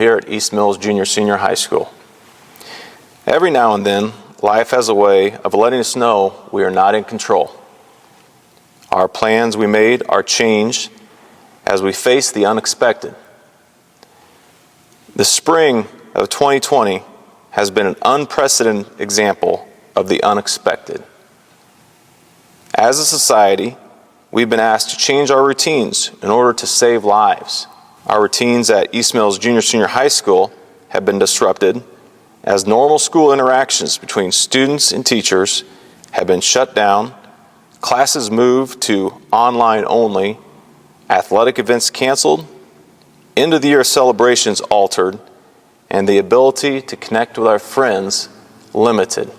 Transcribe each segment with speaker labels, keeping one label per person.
Speaker 1: here at East Mills Junior Senior High School. Every now and then, life has a way of letting us know we are not in control. Our plans we made are changed as we face the unexpected. The spring of 2020 has been an unprecedented example of the unexpected. As a society, we've been asked to change our routines in order to save lives. Our routines at East Mills Junior Senior High School have been disrupted as normal school interactions between students and teachers have been shut down, classes moved to online only, athletic events canceled, end of the year celebrations altered, and the ability to connect with our friends limited.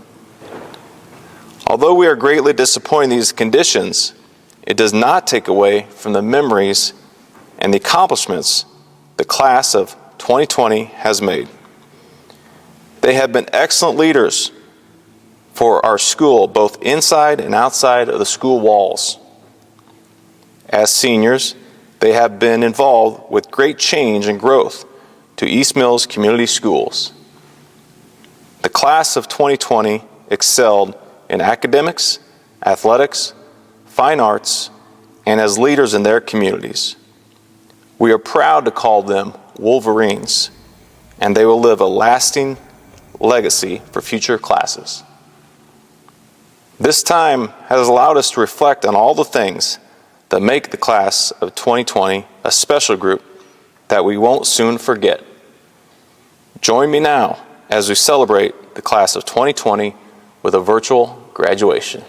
Speaker 1: Although we are greatly disappointed in these conditions, it does not take away from the memories and the accomplishments the class of 2020 has made. They have been excellent leaders for our school, both inside and outside of the school walls. As seniors, they have been involved with great change and growth to East Mills Community Schools. The class of 2020 excelled in academics, athletics, fine arts, and as leaders in their communities. We are proud to call them Wolverines, and they will live a lasting legacy for future classes. This time has allowed us to reflect on all the things that make the class of 2020 a special group that we won't soon forget. Join me now as we celebrate the class of 2020 with a virtual graduation.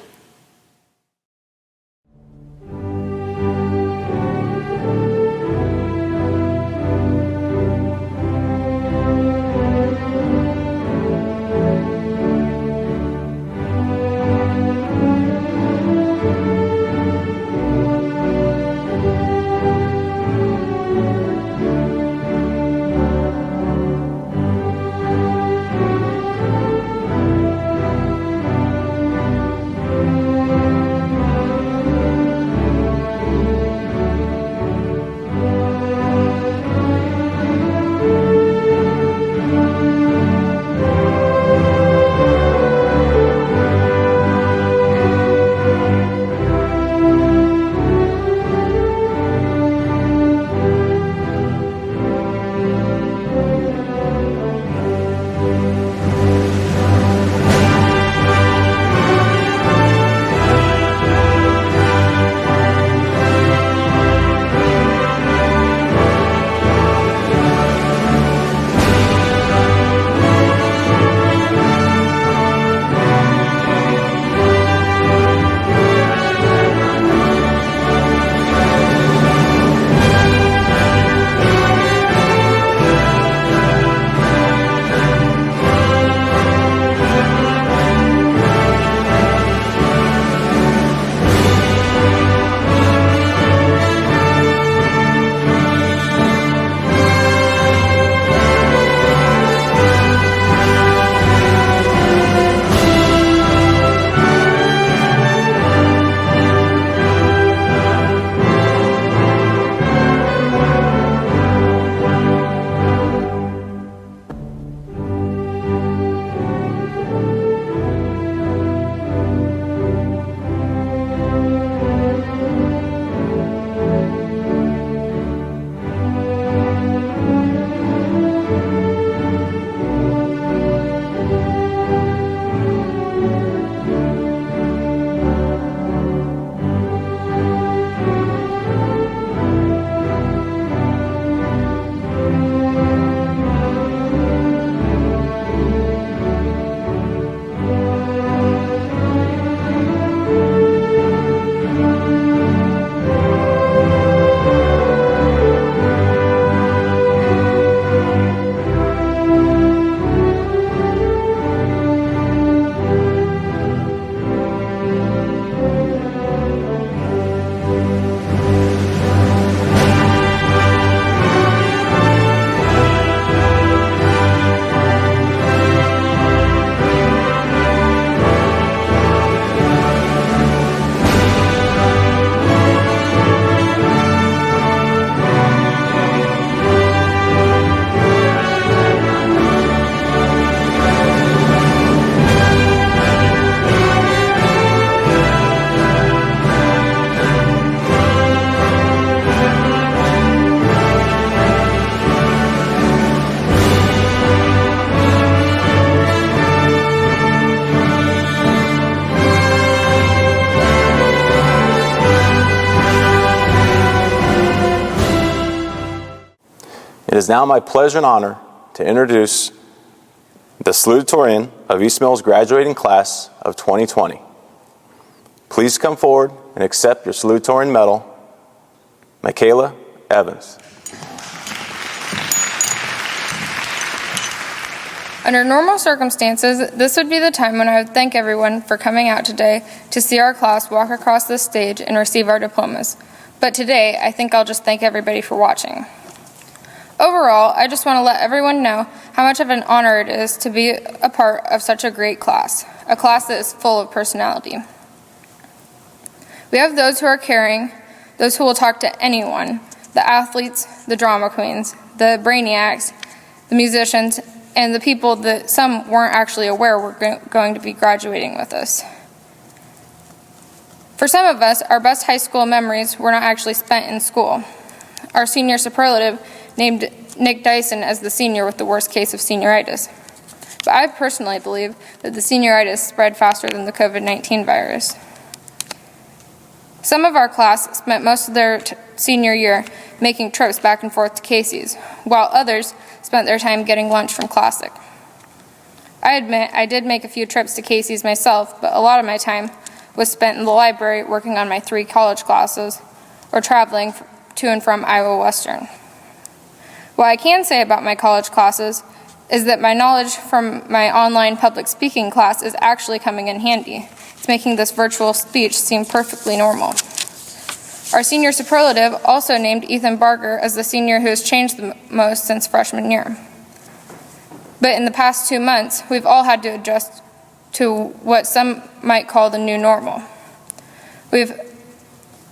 Speaker 1: It is now my pleasure and honor to introduce the salutatorian of East Mills graduating class of 2020. Please come forward and accept your salutatorian medal, Michaela Evans.
Speaker 2: Under normal circumstances, this would be the time when I would thank everyone for coming out today to see our class walk across this stage and receive our diplomas. But today, I think I'll just thank everybody for watching. Overall, I just want to let everyone know how much of an honor it is to be a part of such a great class, a class that is full of personality. We have those who are caring, those who will talk to anyone, the athletes, the drama queens, the brainiacs, the musicians, and the people that some weren't actually aware were going to be graduating with us. For some of us, our best high school memories were not actually spent in school. Our senior superlative named Nick Dyson as the senior with the worst case of senioritis. But I personally believe that the senioritis spread faster than the COVID-19 virus. Some of our class spent most of their senior year making trips back and forth to Casey's, while others spent their time getting lunch from Classic. I admit I did make a few trips to Casey's myself, but a lot of my time was spent in the library working on my 3 college classes or traveling to and from Iowa Western. What I can say about my college classes is that my knowledge from my online public speaking class is actually coming in handy. It's making this virtual speech seem perfectly normal. Our senior superlative also named Ethan Barger as the senior who has changed the most since freshman year. But in the past 2 months, we've all had to adjust to what some might call the new normal. We've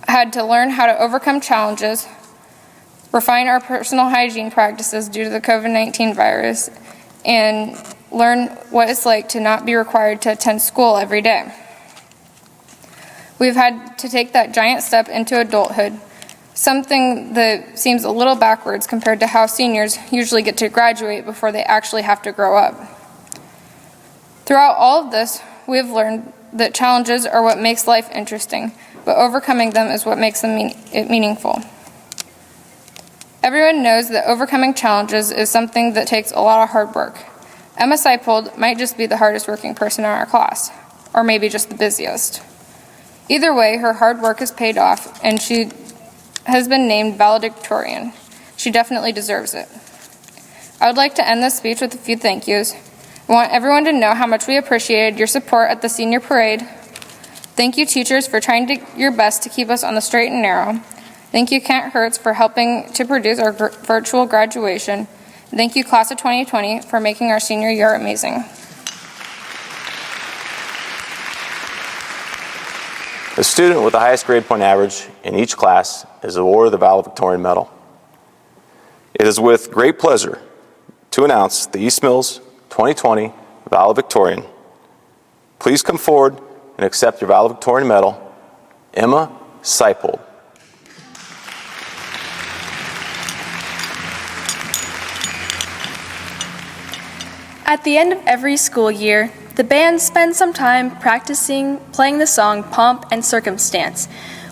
Speaker 2: had to learn how to overcome challenges, refine our personal hygiene practices due to the COVID-19 virus, and learn what it's like to not be required to attend school every day. We've had to take that giant step into adulthood, something that seems a little backwards compared to how seniors usually get to graduate before they actually have to grow up. Throughout all of this, we have learned that challenges are what makes life interesting, but overcoming them is what makes them meaningful. Everyone knows that overcoming challenges is something that takes a lot of hard work. Emma Seipold might just be the hardest working person in our class, or maybe just the busiest. Either way, her hard work has paid off, and she has been named valedictorian. She definitely deserves it. I would like to end this speech with a few thank yous. I want everyone to know how much we appreciated your support at the senior parade. Thank you, teachers, for trying your best to keep us on the straight and narrow. Thank you, Kent Hertz, for helping to produce our virtual graduation. Thank you, class of 2020, for making our senior year amazing.
Speaker 1: The student with the highest grade point average in each class is awarded the valedictorian medal. It is with great pleasure to announce the East Mills 2020 valedictorian. Please come forward and accept your valedictorian medal, Emma Seipold.
Speaker 3: At the end of every school year, the band spends some time practicing playing the song Pomp and Circumstance,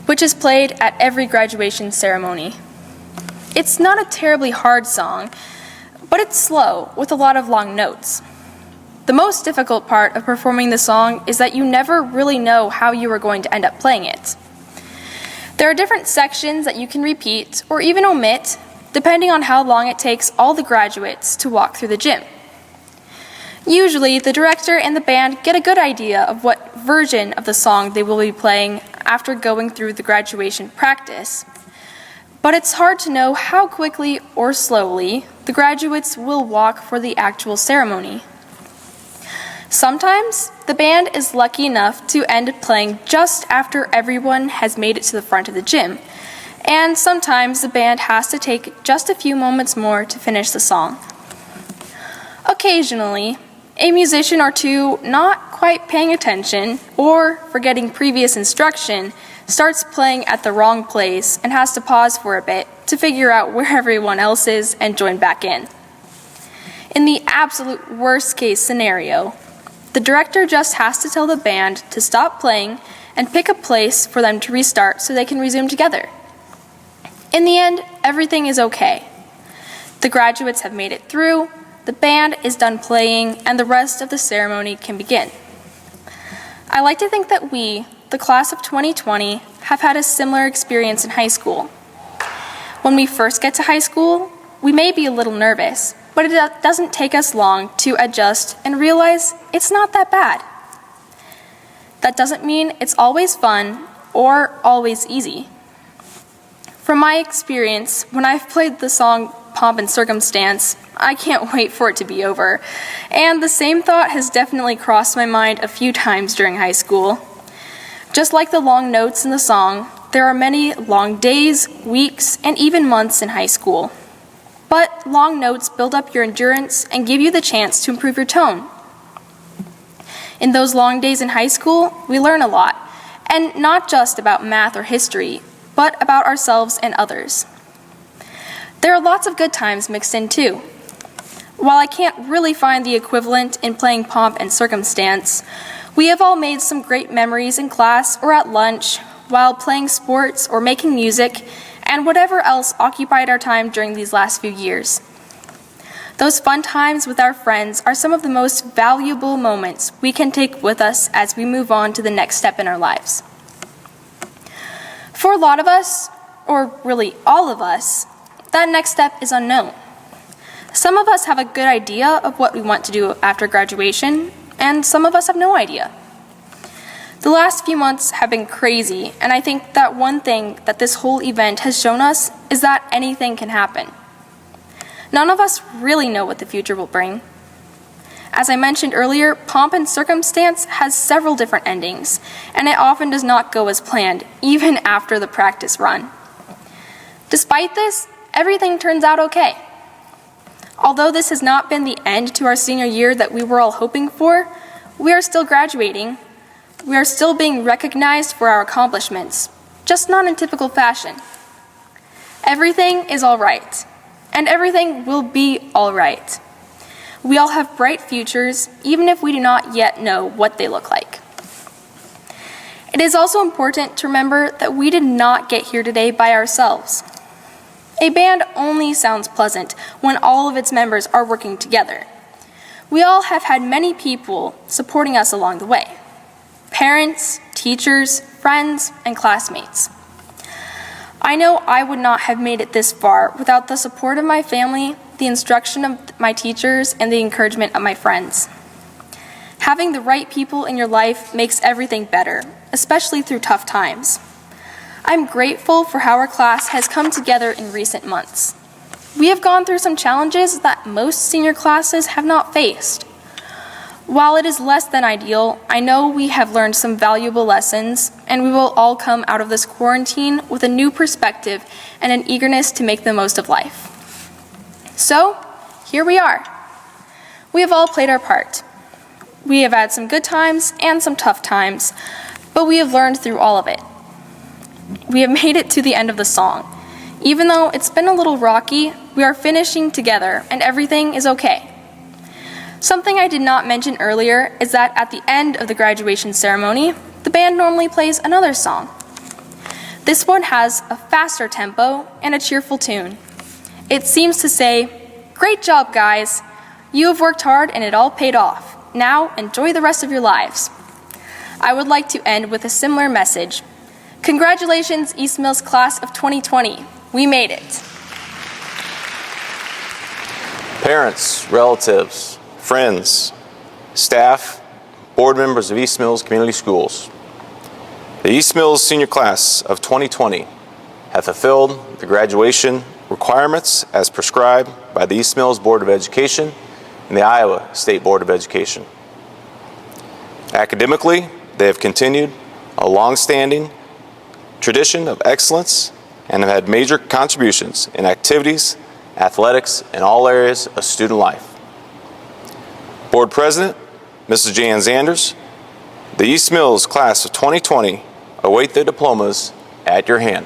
Speaker 3: which is played at every graduation ceremony. It's not a terribly hard song, but it's slow with a lot of long notes. The most difficult part of performing the song is that you never really know how you are going to end up playing it. There are different sections that you can repeat or even omit, depending on how long it takes all the graduates to walk through the gym. Usually, the director and the band get a good idea of what version of the song they will be playing after going through the graduation practice. But it's hard to know how quickly or slowly the graduates will walk for the actual ceremony. Sometimes, the band is lucky enough to end playing just after everyone has made it to the front of the gym, and sometimes the band has to take just a few moments more to finish the song. Occasionally, a musician or two not quite paying attention or forgetting previous instruction starts playing at the wrong place and has to pause for a bit to figure out where everyone else is and join back in. In the absolute worst case scenario, the director just has to tell the band to stop playing and pick a place for them to restart so they can resume together. In the end, everything is okay. The graduates have made it through, the band is done playing, and the rest of the ceremony can begin. I like to think that we, the class of 2020, have had a similar experience in high school. When we first get to high school, we may be a little nervous, but it doesn't take us long to adjust and realize it's not that bad. That doesn't mean it's always fun or always easy. From my experience, when I've played the song Pomp and Circumstance, I can't wait for it to be over. And the same thought has definitely crossed my mind a few times during high school. Just like the long notes in the song, there are many long days, weeks, and even months in high school. But long notes build up your endurance and give you the chance to improve your tone. In those long days in high school, we learn a lot, and not just about math or history, but about ourselves and others. There are lots of good times mixed in too. While I can't really find the equivalent in playing Pomp and Circumstance, we have all made some great memories in class or at lunch, while playing sports or making music, and whatever else occupied our time during these last few years. Those fun times with our friends are some of the most valuable moments we can take with us as we move on to the next step in our lives. For a lot of us, or really all of us, that next step is unknown. Some of us have a good idea of what we want to do after graduation, and some of us have no idea. The last few months have been crazy, and I think that one thing that this whole event has shown us is that anything can happen. None of us really know what the future will bring. As I mentioned earlier, Pomp and Circumstance has several different endings, and it often does not go as planned, even after the practice run. Despite this, everything turns out okay. Although this has not been the end to our senior year that we were all hoping for, we are still graduating. We are still being recognized for our accomplishments, just not in typical fashion. Everything is all right, and everything will be all right. We all have bright futures, even if we do not yet know what they look like. It is also important to remember that we did not get here today by ourselves. A band only sounds pleasant when all of its members are working together. We all have had many people supporting us along the way: parents, teachers, friends, and classmates. I know I would not have made it this far without the support of my family, the instruction of my teachers, and the encouragement of my friends. Having the right people in your life makes everything better, especially through tough times. I'm grateful for how our class has come together in recent months. We have gone through some challenges that most senior classes have not faced. While it is less than ideal, I know we have learned some valuable lessons, and we will all come out of this quarantine with a new perspective and an eagerness to make the most of life. So, here we are. We have all played our part. We have had some good times and some tough times, but we have learned through all of it. We have made it to the end of the song. Even though it's been a little rocky, we are finishing together and everything is okay. Something I did not mention earlier is that at the end of the graduation ceremony, the band normally plays another song. This one has a faster tempo and a cheerful tune. It seems to say, "Great job, guys. You have worked hard and it all paid off. Now enjoy the rest of your lives." I would like to end with a similar message. Congratulations, East Mills class of 2020. We made it.
Speaker 1: Parents, relatives, friends, staff, board members of East Mills Community Schools. The East Mills senior class of 2020 have fulfilled the graduation requirements as prescribed by the East Mills Board of Education and the Iowa State Board of Education. Academically, they have continued a long-standing tradition of excellence and have had major contributions in activities, athletics, and all areas of student life. Board President, Mrs. Jan Zanders, the East Mills class of 2020 await their diplomas at your hand.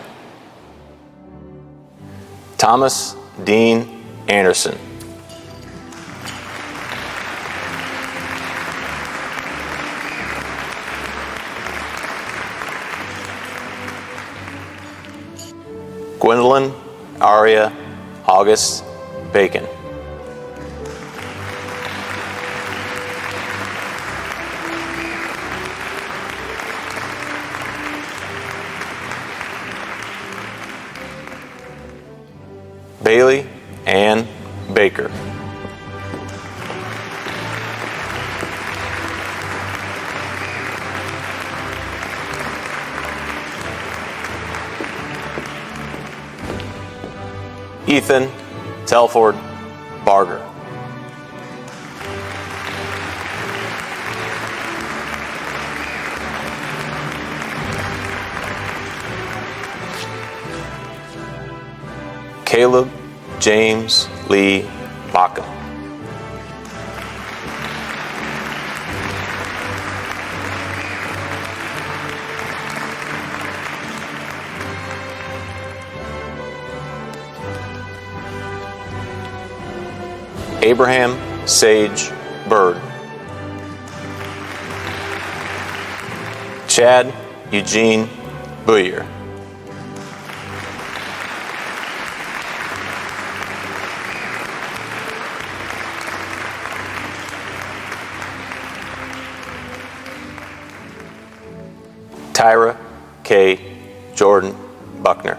Speaker 1: Thomas Dean Anderson. Gwendolyn Aria August Bacon. Bailey Ann Baker. Ethan Telford Barger. Caleb James Lee Backham. Abraham Sage Bird. Chad Eugene Booyer. Tyra K. Jordan Buckner.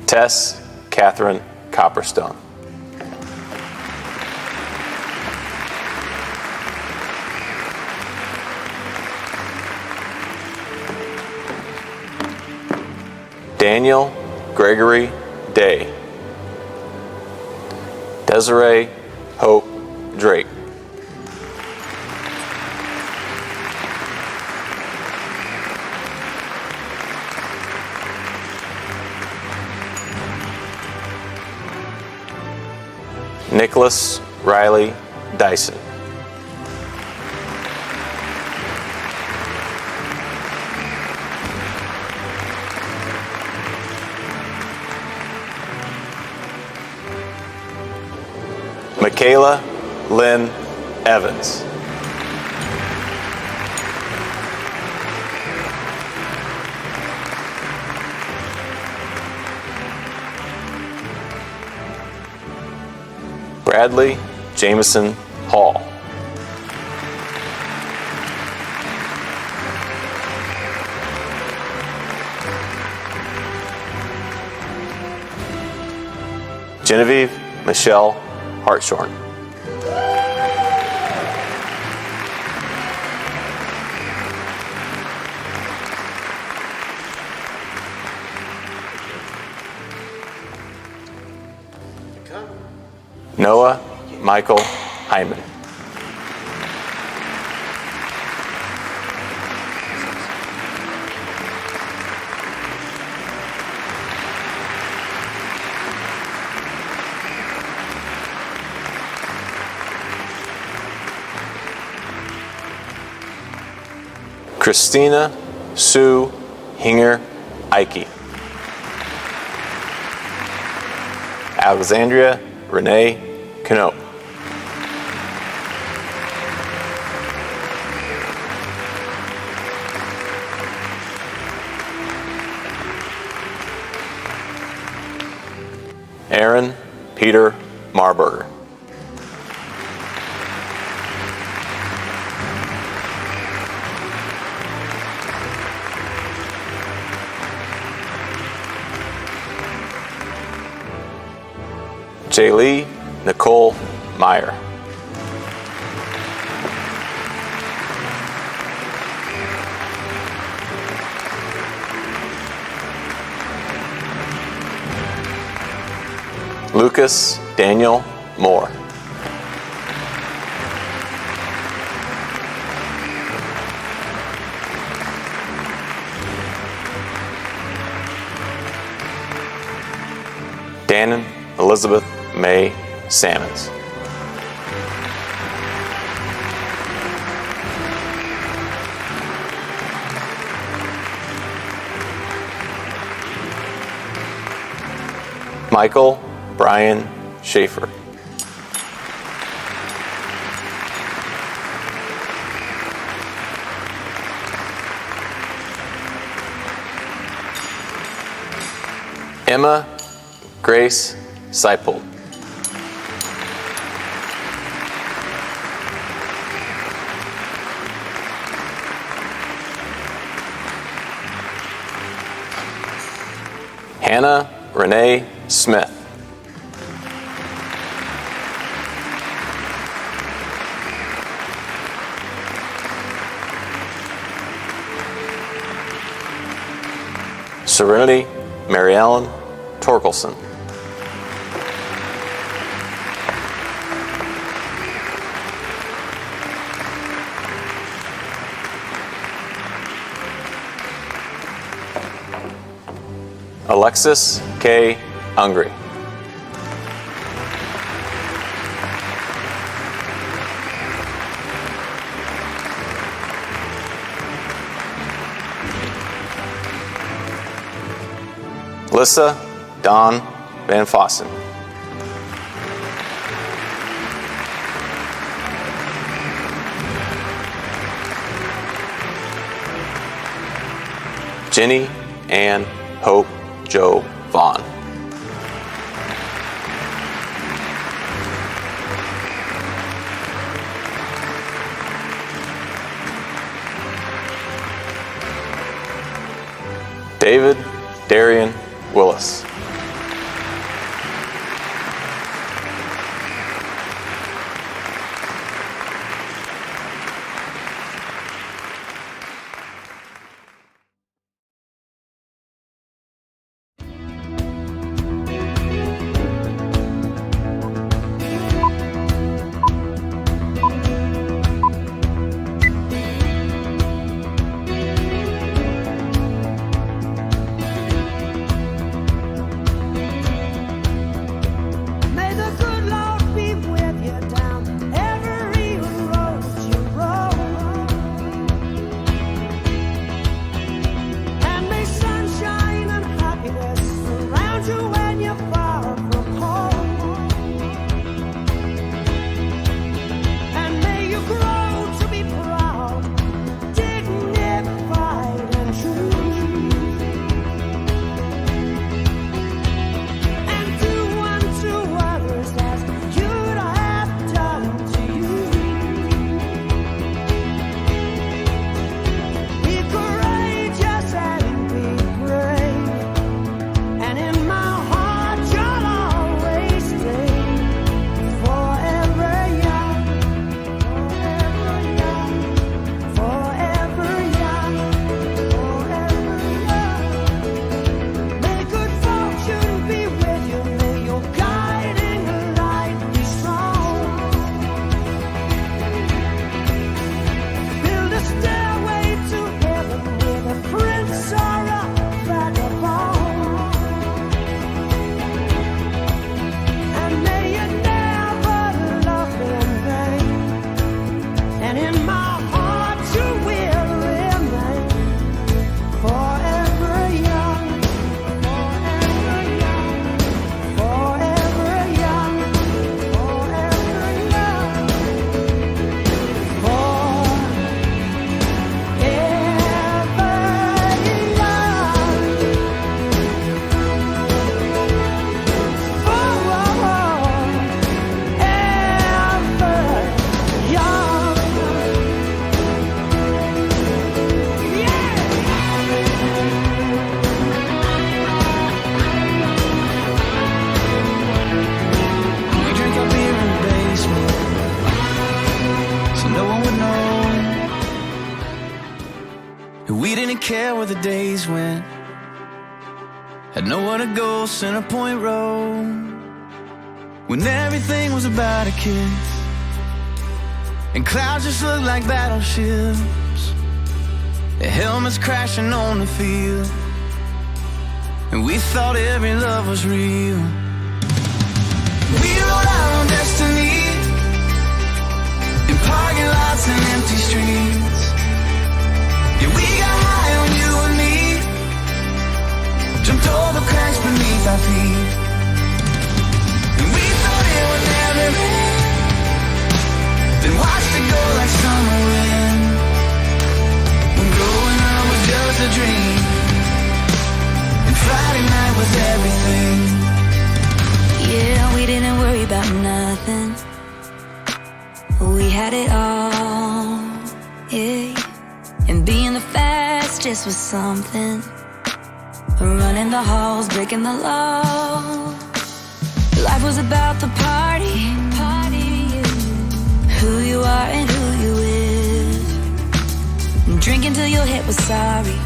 Speaker 1: Tess Catherine Copperstone. Daniel Gregory Day. Desiree Hope Drake. Nicholas Riley Dyson. Michaela Lynn Evans. Bradley Jameson Hall. Genevieve Michelle Hartshorn. Noah Michael Hyman. Christina Sue Hinger Ike. Alexandria Renee Canoe. Aaron Peter Marburger. Jaylee Nicole Meyer. Lucas Daniel Moore. Dannon Elizabeth May Sammons. Michael Brian Schaefer. Emma Grace Seipold. Hannah Renee Smith. Serenity Mary Ellen Torkelson. Alexis K. Ungry. Lissa Dawn Van Fossen. Jenny Ann Hope Joe Vaughn. David Darian Willis.
Speaker 4: May the good Lord be with you down every road you roll. And may sunshine and happiness surround you when you're far from home. And may you grow to be proud, dignified and true. And do unto others as you'd have done to you. Be courageous and be brave, and in my heart you'll always stay forever young, forever young, forever young. May good fortune be with you, may your guiding light be strong. Build a stairway to heaven with a prince or a vagabond. And may you never love in vain, and in my heart you will remain forever young, forever young, forever young, forever young,
Speaker 5: We drink our beer in the basement, so no one would know. And we didn't care where the days went, had nowhere to go, Centerpoint Road. When everything was about a kiss, and clouds just looked like battleships, their helmets crashing on the field, and we thought every love was real. We wrote our own destiny in parking lots and empty streets. Yeah, we got high on you and me, jumped over cracks beneath our feet, and we thought it would never end, then watched it go like summer wind. When growing up was just a dream, and Friday night was everything.
Speaker 6: had it all, yeah. And being the fastest was something. Running the halls, breaking the law. Life was about the party, yeah. Who you are and who you with. Drinking till your hip was sorry.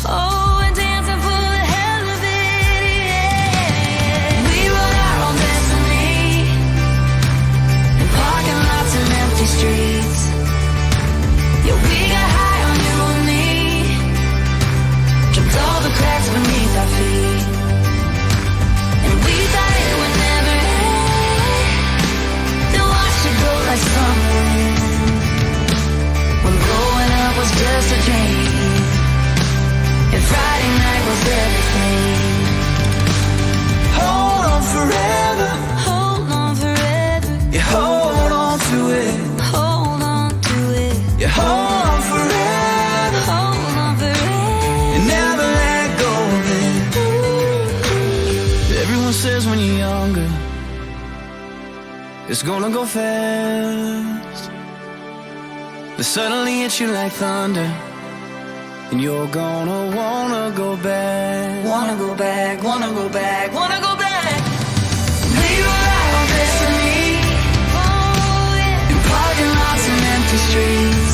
Speaker 6: Oh, and dancing for the hell of it, yeah. We wrote our own destiny in parking lots and empty streets. Yeah, we got high on you and me, jumped all the cracks beneath our feet, and we thought it would never end. Then watched it go like summer wind, when growing up was just a dream, and Friday night was everything.
Speaker 5: Hold on forever.
Speaker 6: Hold on forever.
Speaker 5: Yeah, hold on to it.
Speaker 6: Hold on to it.
Speaker 5: Yeah, hold on forever.
Speaker 6: Hold on forever.
Speaker 5: And never let go of it. Everyone says when you're younger, it's gonna go fast. But suddenly hits you like thunder, and you're gonna wanna go back.
Speaker 6: Wanna go back, wanna go back, wanna go back. We were out on destiny, oh yeah. In parking lots and empty streets.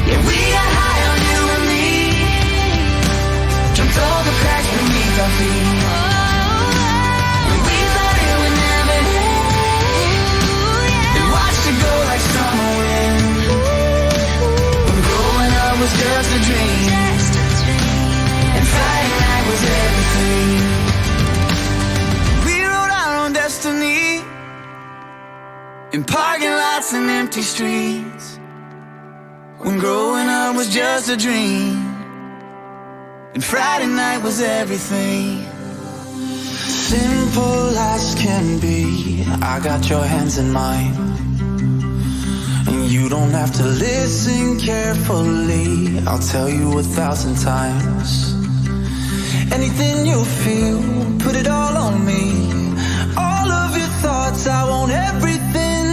Speaker 6: Yeah, we got high on you and me, jumped all the cracks beneath our feet. And we thought it would never end, and watched it go like summer wind, when growing up was just a dream, and Friday night was everything.
Speaker 5: We wrote our own destiny in parking lots and empty streets, when growing up was just a dream, and Friday night was everything.
Speaker 7: Simple as can be, I got your hands in mine, and you don't have to listen carefully. I'll tell you 1,000 times. Anything you feel, put it all on me. All of your thoughts, I want everything.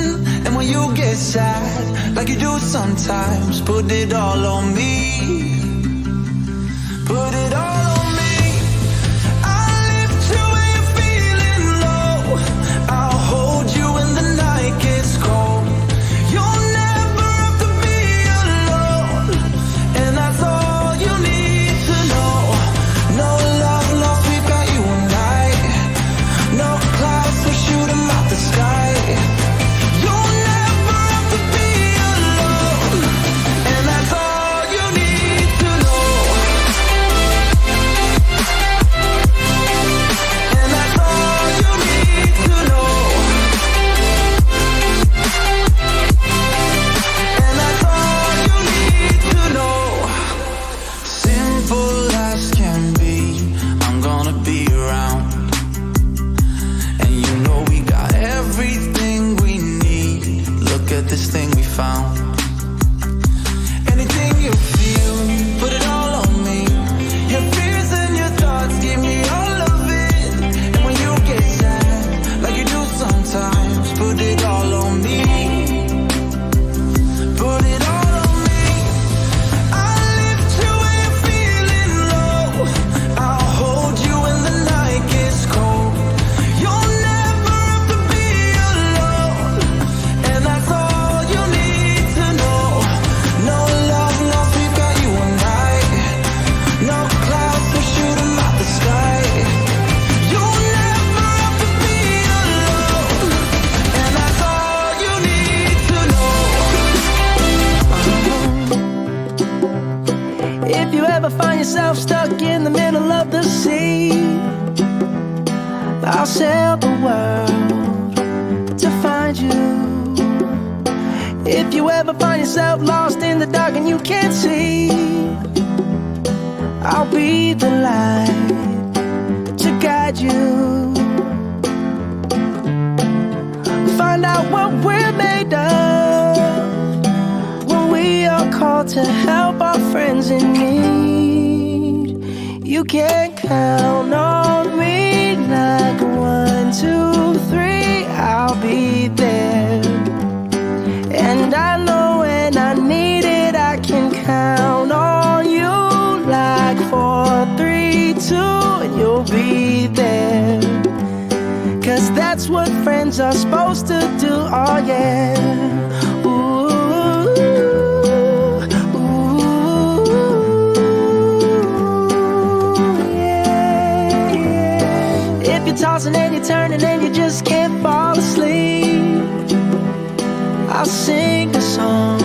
Speaker 7: And when you get sad, like you do sometimes, put it all on me. Put it all on me. I'll lift you when you're feeling low. I'll hold you when the night gets cold. You'll never have to be alone, and that's all you need to know. No love lost, we've got you and I. No clouds, we shoot 'em out the sky. You'll never have to be alone, and that's all you need to know. And that's all you need to know. And that's all you need to know. Simple as can be, I'm gonna be around. And you know we got everything we need. Look at this thing we found. Anything you feel, put it all on me. Your fears and your thoughts, give me all of it. And when you get sad, like you do sometimes, put it all on me. Put it all on me. I'll lift you when you're feeling low. I'll hold you when the night gets cold. You'll never have to be alone, and that's all you need to know. No love lost, we've got you and I. No clouds, we shoot 'em out the sky. You'll never have to be alone, and that's all you need to know.
Speaker 4: If you ever find yourself stuck in the middle of the sea, I'll sail the world to find you. If you ever find yourself lost in the dark and you can't see, I'll be the light to guide you. Find out what we're made of when we are called to help our friends in need. You can count on me like 1, 2, 3, I'll be there. 2, and you'll be there. 'Cause that's what friends are supposed to do, oh yeah. Ooh, ooh, yeah, yeah. If you're tossing and you're turning and you just can't fall asleep, I'll sing a song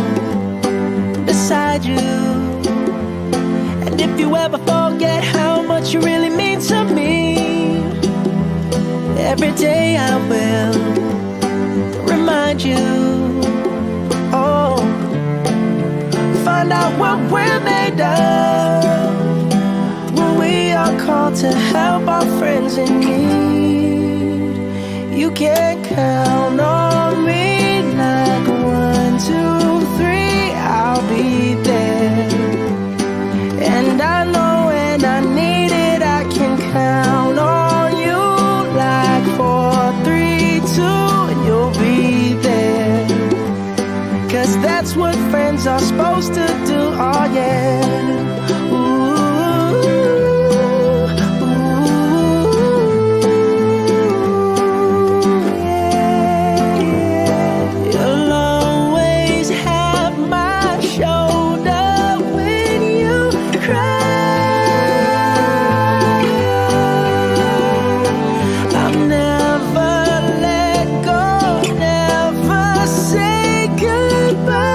Speaker 4: beside you. And if you ever forget how much you really mean to me, every day I will remind you. Oh, find out what we're made of when we are called to help our friends in need. You can count on me like 1, 2, 3, I'll be there. And I know when I need it, I can count on you like 4, 3, 2, and you'll be there. 'Cause that's what friends are supposed to do, oh yeah. Ooh, yeah, yeah. You'll always have my shoulder when you cry. I'll never let go, never say goodbye.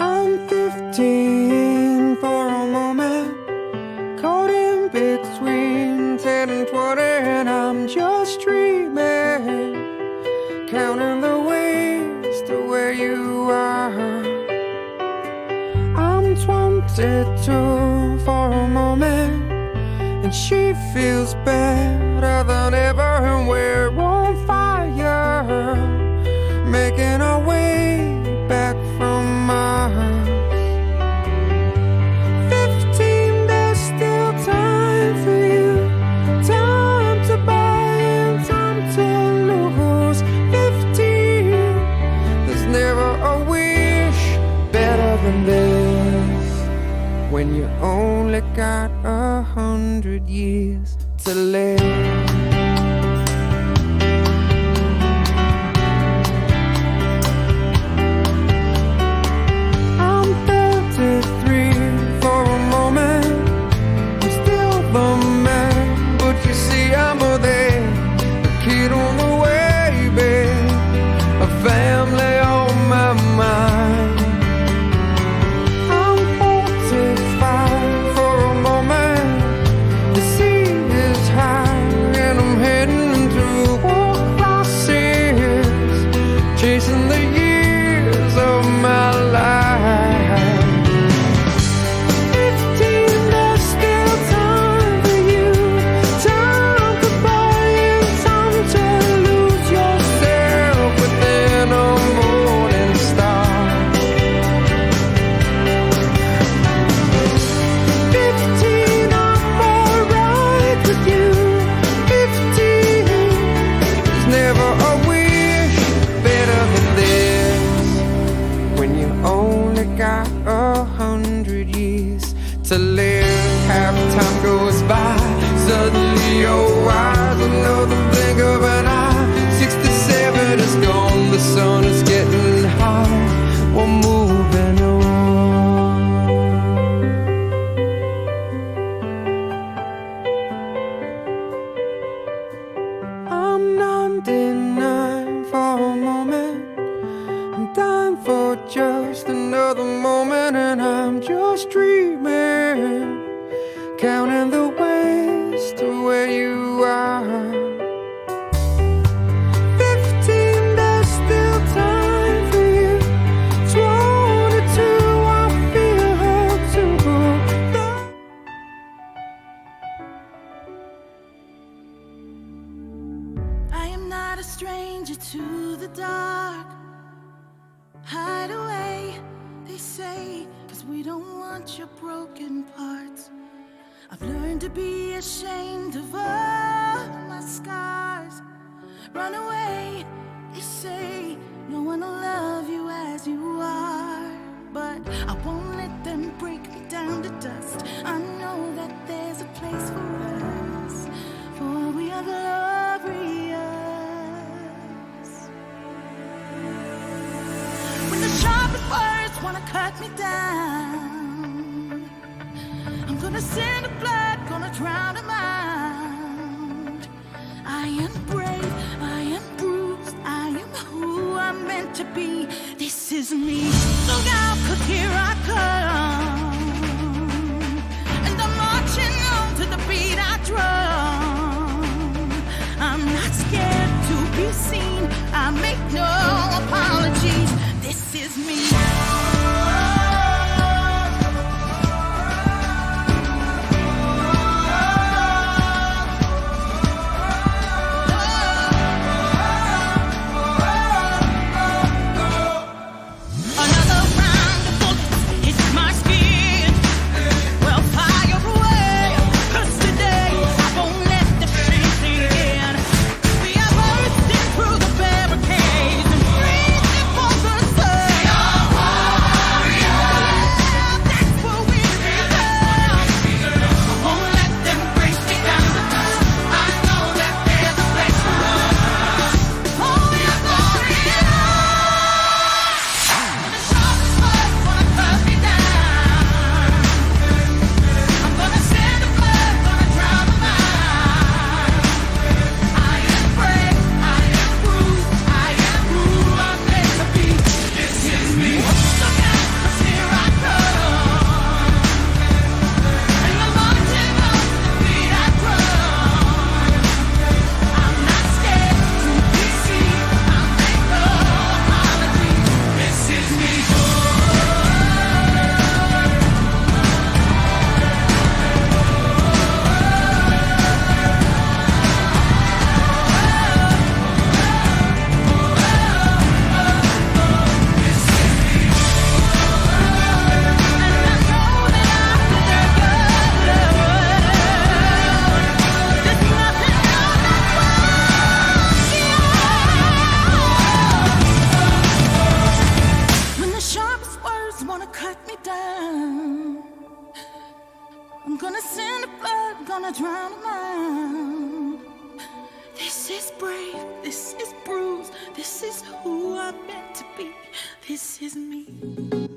Speaker 4: I'm 15 for a moment, caught in between 10 and 20, and I'm just dreaming, counting the ways to where you are. I'm 22 for a moment, and she feels better than ever, and we're on fire, making our way back from Mars. 15, there's still time for you, time to buy and time to lose. 15, there's never a wish better than this, when you only got 100 years to live. I'm 33 for a moment, I'm still the man, but you see I'm a kid on the way, babe, a family on my mind. I'm 45 for a moment, the sea is high and I'm heading to a crisis, chasing the years of my life. 15, there's still time for you, time to buy and time to lose yourself within a morning star. 15, I'm alright with you. 15, there's never a wish better than this, when you only got 100 years to live. Half time goes by, suddenly you're wise, another blink of an eye. 67 is gone, the sun is getting high, we're moving on. I'm 99 for a moment, I'm dying for just another moment, and I'm just dreaming, counting the ways to where you are. 15, there's still time for you. 22, I feel her too.
Speaker 6: I am not a stranger to the dark. Hide away, they say, 'cause we don't want your broken parts.
Speaker 4: learn to be ashamed of all my scars. Run away, they say, no one will love you as you are. But I won't let them break me down to dust. I know that there's a place for us, for we are glorious. When the sharpest words wanna cut me down, I'm gonna send the blood, gonna drown them out. I am brave, I am bruised, I am who I'm meant to be. This is me. Look out, 'cause here I come, and I'm marching on to the beat I drum. I'm not scared to be seen, I make no apologies. This is me. I'm gonna send the blood, gonna drown them out. This is brave, this is bruised, this is who I'm meant to be. This is me.